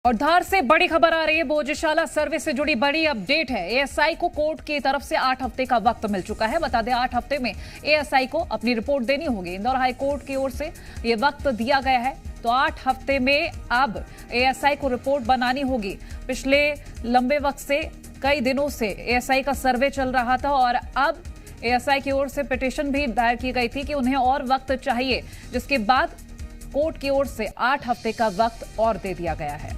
और धार से बड़ी खबर आ रही है। भोजशाला सर्वे से जुड़ी बड़ी अपडेट है। एएसआई को कोर्ट की तरफ से 8 हफ्ते का वक्त मिल चुका है। बता दें 8 हफ्ते में एएसआई को अपनी रिपोर्ट देनी होगी। इंदौर हाई कोर्ट की ओर से यह वक्त दिया गया है, तो 8 हफ्ते में अब एएसआई को रिपोर्ट बनानी होगी। पिछले लंबे वक्त से, कई दिनों से एएसआई का सर्वे चल रहा था और अब एएसआई की ओर से पिटीशन भी दायर की गई थी कि उन्हें और वक्त चाहिए, जिसके बाद कोर्ट की ओर से 8 हफ्ते का वक्त और दे दिया गया है।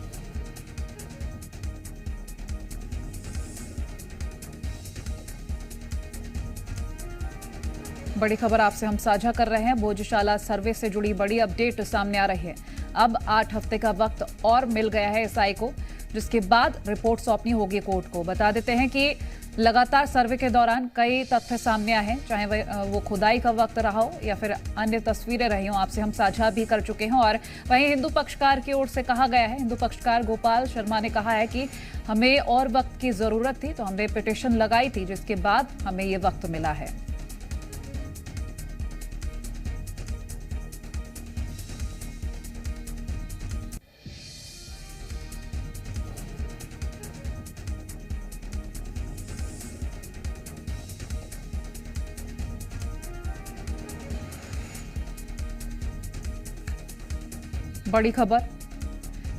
बड़ी खबर आपसे हम साझा कर रहे हैं। भोजशाला सर्वे से जुड़ी बड़ी अपडेट सामने आ रही है। अब 8 हफ्ते का वक्त और मिल गया है एएसआई को, जिसके बाद रिपोर्ट सौंपनी होगी कोर्ट को। बता देते हैं कि लगातार सर्वे के दौरान कई तथ्य सामने आए हैं, चाहे वो खुदाई का वक्त रहा हो या फिर अन्य तस्वीरें रही हों, आपसे हम साझा भी कर चुके हैं। और वहीं हिंदू पक्षकार की ओर से कहा गया है, हिंदू पक्षकार गोपाल शर्मा ने कहा है कि हमें और वक्त की जरूरत थी, तो हमने पिटीशन लगाई थी, जिसके बाद हमें ये वक्त मिला है। बड़ी खबर,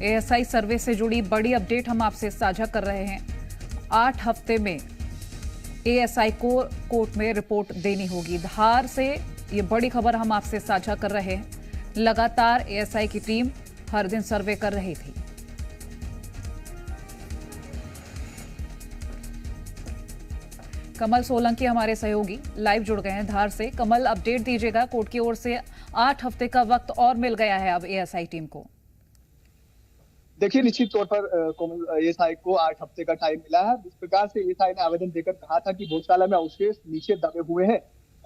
एएसआई सर्वे से जुड़ी बड़ी अपडेट हम आपसे साझा कर रहे हैं। 8 हफ्ते में एएसआई को कोर्ट में रिपोर्ट देनी होगी। धार से ये बड़ी खबर हम आपसे साझा कर रहे हैं। लगातार एएसआई की टीम हर दिन सर्वे कर रही थी। कमल सोलंकी हमारे सहयोगी लाइव जुड़ गए हैं धार से। कमल, अपडेट दीजिएगा। कोर्ट की ओर से 8 हफ्ते का वक्त और मिल गया है अब एएसआई टीम को। देखिए, निश्चित तौर पर एएसआई को 8 हफ्ते का टाइम मिला है। जिस प्रकार से एएसआई ने आवेदन देकर कहा था कि भोजशाला में अवशेष नीचे दबे हुए हैं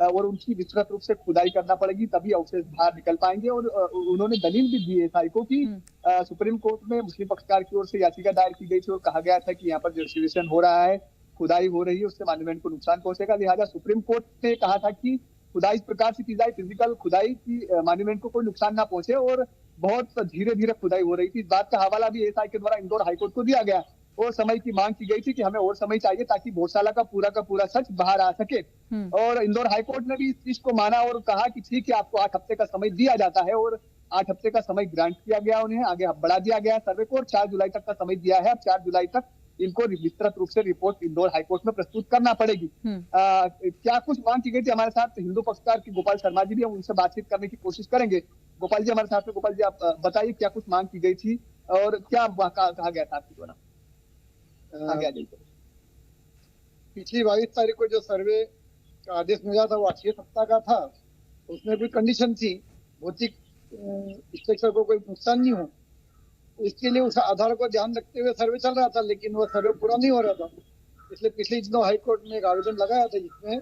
और उनकी विस्तृत रूप से खुदाई करना पड़ेगी, तभी अवशेष बाहर निकल पाएंगे। और उन्होंने दलील भी दी एएसआई को कि सुप्रीम कोर्ट में मुस्लिम पक्षकार की ओर से याचिका दायर की गई थी और कहा गया था कि यहाँ पर जो एक्सकवेशन हो रहा है, खुदाई हो रही है, उससे मॉन्यूमेंट को नुकसान पहुंचेगा। लिहाजा सुप्रीम कोर्ट ने कहा था कि खुदाई इस प्रकार से की जाए, फिजिकल खुदाई की मॉन्यूमेंट को कोई नुकसान ना पहुंचे, और बहुत धीरे धीरे खुदाई हो रही थी। इस बात का हवाला भी एएसआई के द्वारा इंदौर हाईकोर्ट को दिया गया और समय की मांग की गई थी कि हमें और समय चाहिए ताकि भोजशाला का पूरा सच बाहर आ सके। और इंदौर हाईकोर्ट ने भी इस चीज को माना और कहा कि ठीक है, आपको 8 हफ्ते का समय दिया जाता है, और 8 हफ्ते का समय ग्रांट किया गया, उन्हें आगे बढ़ा दिया गया सर्वे को, और 4 जुलाई तक का समय दिया है। अब 4 जुलाई तक इनको विस्तृत रूप से रिपोर्ट इंदौर हाईकोर्ट में प्रस्तुत करना पड़ेगी। क्या कुछ मांग की गई थी? हमारे साथ हिंदू पक्षकार की गोपाल शर्मा जी भी, हम उनसे बातचीत करने की कोशिश करेंगे। गोपाल जी हमारे साथ में। गोपाल जी, आप बताइए क्या कुछ मांग की गई थी और क्या कहा गया था आपके द्वारा? पिछली 22 तारीख को जो सर्वे का आदेश मिला था वो 6 सप्ताह का था। उसमें कोई कंडीशन थी, भौतिक स्ट्रक्चर को कोई नुकसान नहीं हो, इसके लिए उस आधार को ध्यान रखते हुए सर्वे चल रहा था, लेकिन वो सर्वे पूरा नहीं हो रहा था। इसलिए पिछले दिनों हाईकोर्ट में एक आवेदन लगाया था जिसमें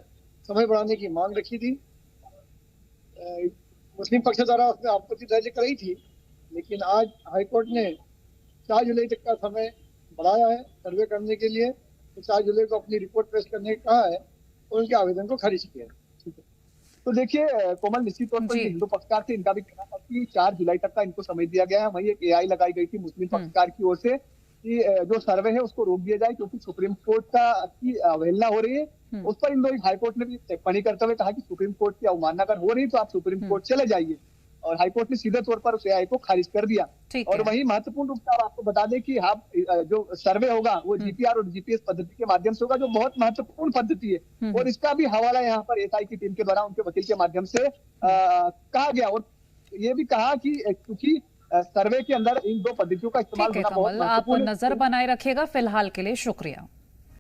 समय बढ़ाने की मांग रखी थी। मुस्लिम पक्ष द्वारा उसमें आपत्ति दर्ज कराई थी, लेकिन आज हाईकोर्ट ने 4 जुलाई तक का समय बढ़ाया है सर्वे करने के लिए। तो 4 जुलाई को अपनी रिपोर्ट पेश करने का कहा है और उनके आवेदन को खारिज किया है। तो देखिए कोमल, निश्चित तौर पर हिंदू पक्षकार से इनका भी कहना था कि 4 जुलाई तक का इनको समय दिया गया है। वहीं एक एआई लगाई गई थी मुस्लिम पक्षकार की ओर से कि जो सर्वे है उसको रोक दिया जाए, क्योंकि सुप्रीम कोर्ट की अवहेलना हो रही है। उस पर इंदौर हाईकोर्ट ने भी टिप्पणी करते हुए कहा कि सुप्रीम कोर्ट की अवमानना अगर हो रही तो आप सुप्रीम कोर्ट चले जाइए, और हाईकोर्ट ने सीधे तौर पर उस एआई को खारिज कर दिया। और वहीं महत्वपूर्ण रूप से आपको बता दें कि जो सर्वे होगा वो जीपीआर और जीपीएस पद्धति के माध्यम से होगा, जो बहुत महत्वपूर्ण पद्धति है। और इसका भी हवाला यहाँ पर एएसआई की टीम के द्वारा उनके वकील के माध्यम से कहा गया, और ये भी कहा कि क्योंकि सर्वे के अंदर इन 2 पद्धतियों का इस्तेमाल होना बहुत महत्वपूर्ण है। आप नजर बनाए रखिएगा। फिलहाल के लिए शुक्रिया।